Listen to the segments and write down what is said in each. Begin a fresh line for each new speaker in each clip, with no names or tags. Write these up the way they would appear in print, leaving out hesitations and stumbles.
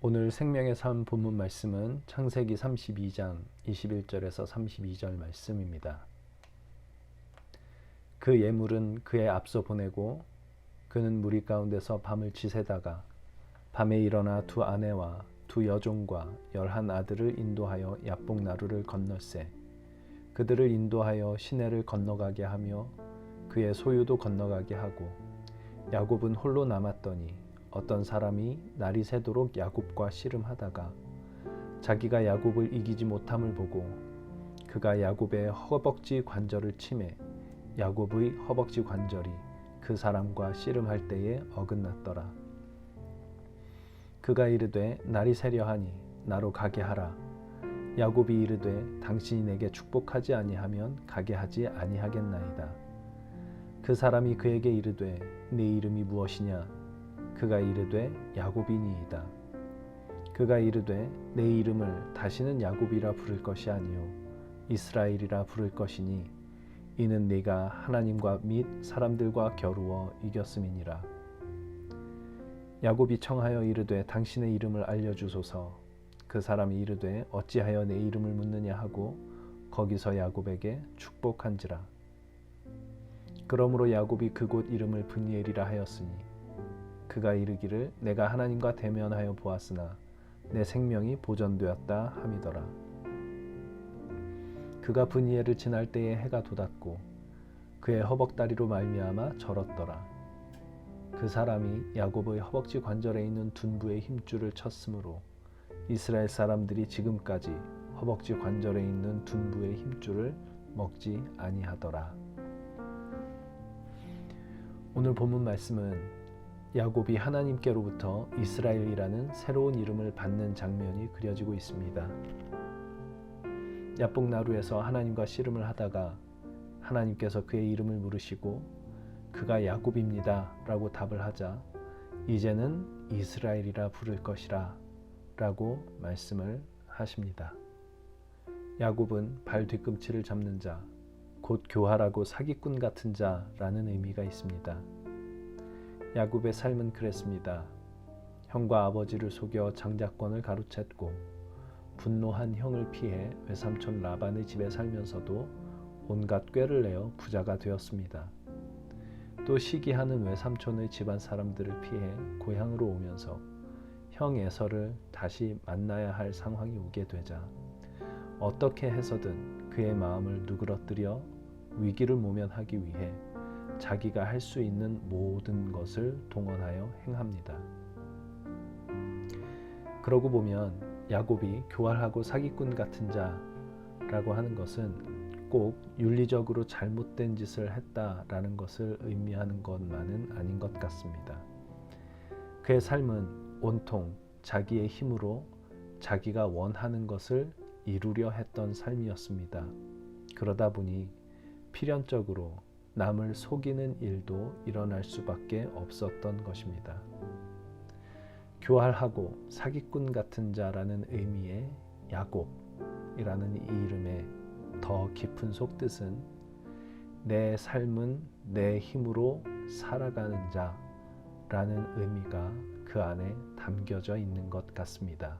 오늘 생명의 삶 본문 말씀은 창세기 32장 21절에서 32절 말씀입니다. 그 예물은 그의 앞서 보내고 그는 무리 가운데서 밤을 지새다가 밤에 일어나 두 아내와 두 여종과 11 아들을 인도하여 야복 나루를 건널세 그들을 인도하여 시내를 건너가게 하며 그의 소유도 건너가게 하고 야곱은 홀로 남았더니 어떤 사람이 날이 새도록 야곱과 씨름하다가 자기가 야곱을 이기지 못함을 보고 그가 야곱의 허벅지 관절을 치매 야곱의 허벅지 관절이 그 사람과 씨름할 때에 어긋났더라. 그가 이르되 날이 새려하니 나로 가게 하라. 야곱이 이르되 당신이 내게 축복하지 아니하면 가게 하지 아니하겠나이다. 그 사람이 그에게 이르되 네 이름이 무엇이냐? 그가 이르되 야곱이니이다. 그가 이르되 내 이름을 다시는 야곱이라 부를 것이 아니요 이스라엘이라 부를 것이니 이는 네가 하나님과 및 사람들과 겨루어 이겼음이니라. 야곱이 청하여 이르되 당신의 이름을 알려주소서. 그 사람이 이르되 어찌하여 내 이름을 묻느냐 하고 거기서 야곱에게 축복한지라. 그러므로 야곱이 그곳 이름을 브니엘이라 하였으니 그가 이르기를 내가 하나님과 대면하여 보았으나 내 생명이 보존되었다 함이더라. 그가 브니엘을 지날 때에 해가 돋았고 그의 허벅다리로 말미암아 절었더라. 그 사람이 야곱의 허벅지 관절에 있는 둔부의 힘줄을 쳤으므로 이스라엘 사람들이 지금까지 허벅지 관절에 있는 둔부의 힘줄을 먹지 아니하더라. 오늘 본문 말씀은 야곱이 하나님께로부터 이스라엘이라는 새로운 이름을 받는 장면이 그려지고 있습니다. 야복 나루에서 하나님과 씨름을 하다가 하나님께서 그의 이름을 물으시고 그가 야곱입니다 라고 답을 하자 이제는 이스라엘이라 부를 것이라 라고 말씀을 하십니다. 야곱은 발 뒤꿈치를 잡는 자, 곧 교활하고 사기꾼 같은 자라는 의미가 있습니다. 야곱의 삶은 그랬습니다. 형과 아버지를 속여 장자권을 가로챘고 분노한 형을 피해 외삼촌 라반의 집에 살면서도 온갖 꾀를 내어 부자가 되었습니다. 또 시기하는 외삼촌의 집안 사람들을 피해 고향으로 오면서 형 에서를 다시 만나야 할 상황이 오게 되자 어떻게 해서든 그의 마음을 누그러뜨려 위기를 모면하기 위해 자기가 할 수 있는 모든 것을 동원하여 행합니다. 그러고 보면 야곱이 교활하고 사기꾼 같은 자라고 하는 것은 꼭 윤리적으로 잘못된 짓을 했다라는 것을 의미하는 것만은 아닌 것 같습니다. 그의 삶은 온통 자기의 힘으로 자기가 원하는 것을 이루려 했던 삶이었습니다. 그러다 보니 필연적으로 남을 속이는 일도 일어날 수밖에 없었던 것입니다. 교활하고 사기꾼 같은 자라는 의미의 야곱이라는 이 이름의 더 깊은 속뜻은 내 삶은 내 힘으로 살아가는 자라는 의미가 그 안에 담겨져 있는 것 같습니다.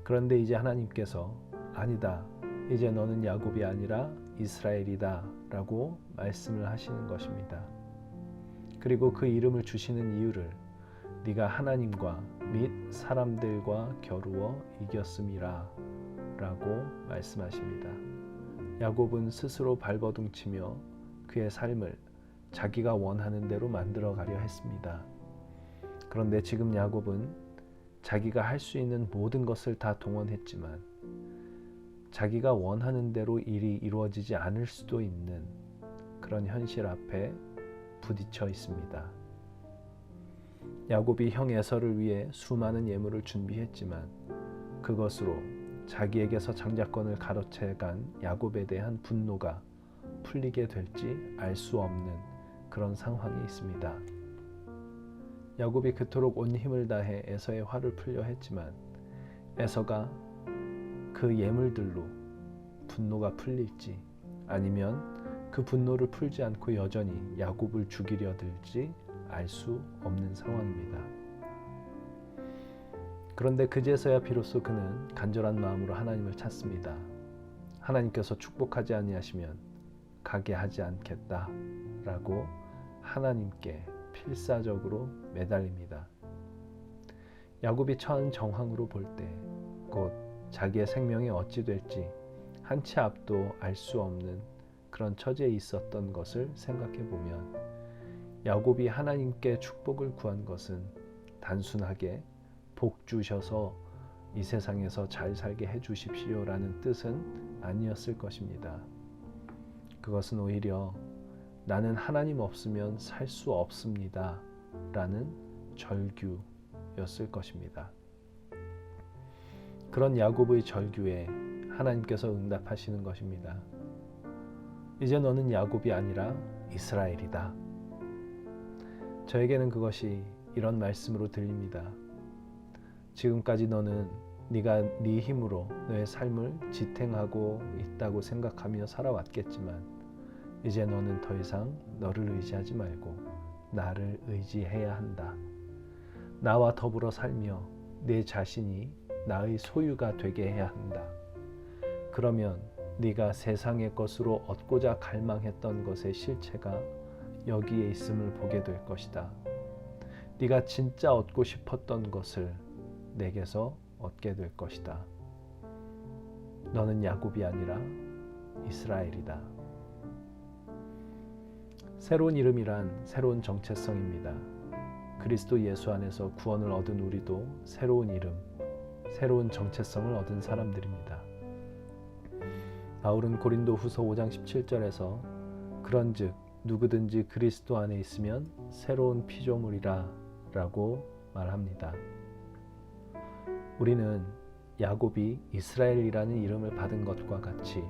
그런데 이제 하나님께서 아니다. 이제 너는 야곱이 아니라 이스라엘이다 라고 말씀을 하시는 것입니다. 그리고 그 이름을 주시는 이유를 네가 하나님과 및 사람들과 겨루어 이겼음이라 라고 말씀하십니다. 야곱은 스스로 발버둥치며 그의 삶을 자기가 원하는 대로 만들어 가려 했습니다. 그런데 지금 야곱은 자기가 할 수 있는 모든 것을 다 동원했지만 자기가 원하는 대로 일이 이루어지지 않을 수도 있는 그런 현실 앞에 부딪혀 있습니다. 야곱이 형 에서를 위해 수많은 예물을 준비했지만 그것으로 자기에게서 장자권을 가로채간 야곱에 대한 분노가 풀리게 될지 알 수 없는 그런 상황이 있습니다. 야곱이 그토록 온 힘을 다해 에서의 화를 풀려 했지만 에서가 그 예물들로 분노가 풀릴지 아니면 그 분노를 풀지 않고 여전히 야곱을 죽이려 들지 알 수 없는 상황입니다. 그런데 그제서야 비로소 그는 간절한 마음으로 하나님을 찾습니다. 하나님께서 축복하지 아니하시면 가게 하지 않겠다 라고 하나님께 필사적으로 매달립니다. 야곱이 처한 정황으로 볼 때 곧 자기의 생명이 어찌 될지 한 치 앞도 알 수 없는 그런 처지에 있었던 것을 생각해 보면 야곱이 하나님께 축복을 구한 것은 단순하게 복 주셔서 이 세상에서 잘 살게 해 주십시오라는 뜻은 아니었을 것입니다. 그것은 오히려 나는 하나님 없으면 살 수 없습니다 라는 절규였을 것입니다. 그런 야곱의 절규에 하나님께서 응답하시는 것입니다. 이제 너는 야곱이 아니라 이스라엘이다. 저에게는 그것이 이런 말씀으로 들립니다. 지금까지 너는 네가 네 힘으로 너의 삶을 지탱하고 있다고 생각하며 살아왔겠지만 이제 너는 더 이상 너를 의지하지 말고 나를 의지해야 한다. 나와 더불어 살며 내 자신이 나의 소유가 되게 해야 한다. 그러면 네가 세상의 것으로 얻고자 갈망했던 것의 실체가 여기에 있음을 보게 될 것이다. 네가 진짜 얻고 싶었던 것을 내게서 얻게 될 것이다. 너는 야곱이 아니라 이스라엘이다. 새로운 이름이란 새로운 정체성입니다. 그리스도 예수 안에서 구원을 얻은 우리도 새로운 이름, 새로운 정체성을 얻은 사람들입니다. 바울은 고린도후서 5장 17절에서 그런즉 누구든지 그리스도 안에 있으면 새로운 피조물이라 라고 말합니다. 우리는 야곱이 이스라엘이라는 이름을 받은 것과 같이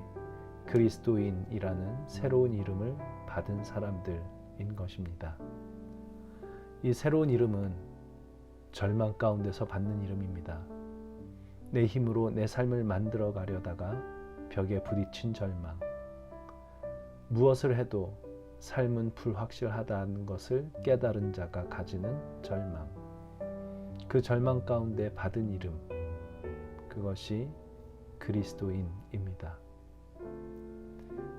그리스도인이라는 새로운 이름을 받은 사람들인 것입니다. 이 새로운 이름은 절망 가운데서 받는 이름입니다. 내 힘으로 내 삶을 만들어 가려다가 벽에 부딪힌 절망. 무엇을 해도 삶은 불확실하다는 것을 깨달은 자가 가지는 절망. 그 절망 가운데 받은 이름, 그것이 그리스도인입니다.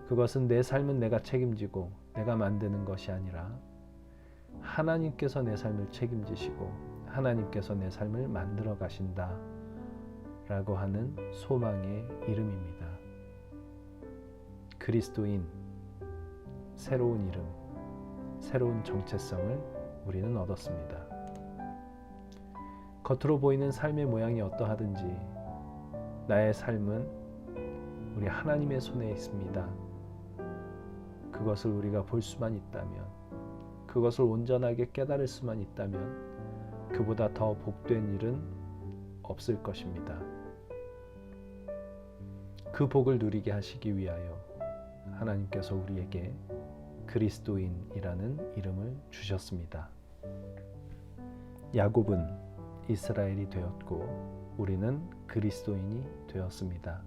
그것은 내 삶은 내가 책임지고 내가 만드는 것이 아니라 하나님께서 내 삶을 책임지시고 하나님께서 내 삶을 만들어 가신다 라고 하는 소망의 이름입니다. 그리스도인, 새로운 이름, 새로운 정체성을 우리는 얻었습니다. 겉으로 보이는 삶의 모양이 어떠하든지 나의 삶은 우리 하나님의 손에 있습니다. 그것을 우리가 볼 수만 있다면, 그것을 온전하게 깨달을 수만 있다면 그보다 더 복된 일은 없을 것입니다. 그 복을 누리게 하시기 위하여 하나님께서 우리에게 그리스도인이라는 이름을 주셨습니다. 야곱은 이스라엘이 되었고 우리는 그리스도인이 되었습니다.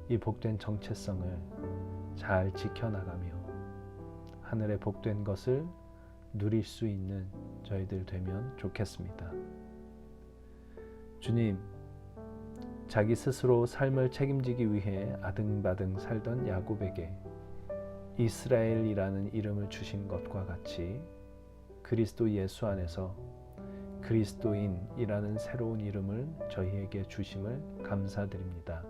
이 복된 정체성을 잘 지켜나가며 하늘의 복된 것을 누릴 수 있는 저희들 되면 좋겠습니다. 주님, 자기 스스로 삶을 책임지기 위해 아등바등 살던 야곱에게 이스라엘이라는 이름을 주신 것과 같이 그리스도 예수 안에서 그리스도인이라는 새로운 이름을 저희에게 주심을 감사드립니다.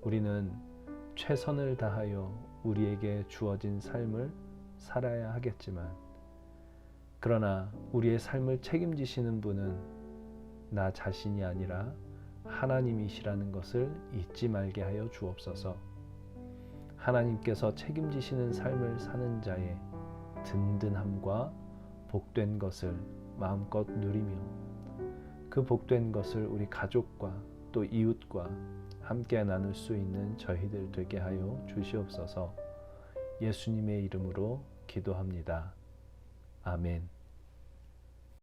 우리는 최선을 다하여 우리에게 주어진 삶을 살아야 하겠지만, 그러나 우리의 삶을 책임지시는 분은 나 자신이 아니라 하나님이시라는 것을 잊지 말게 하여 주옵소서. 하나님께서 책임지시는 삶을 사는 자의 든든함과 복된 것을 마음껏 누리며 그 복된 것을 우리 가족과 또 이웃과 함께 나눌 수 있는 저희들 되게 하여 주시옵소서. 예수님의 이름으로 기도합니다. 아멘.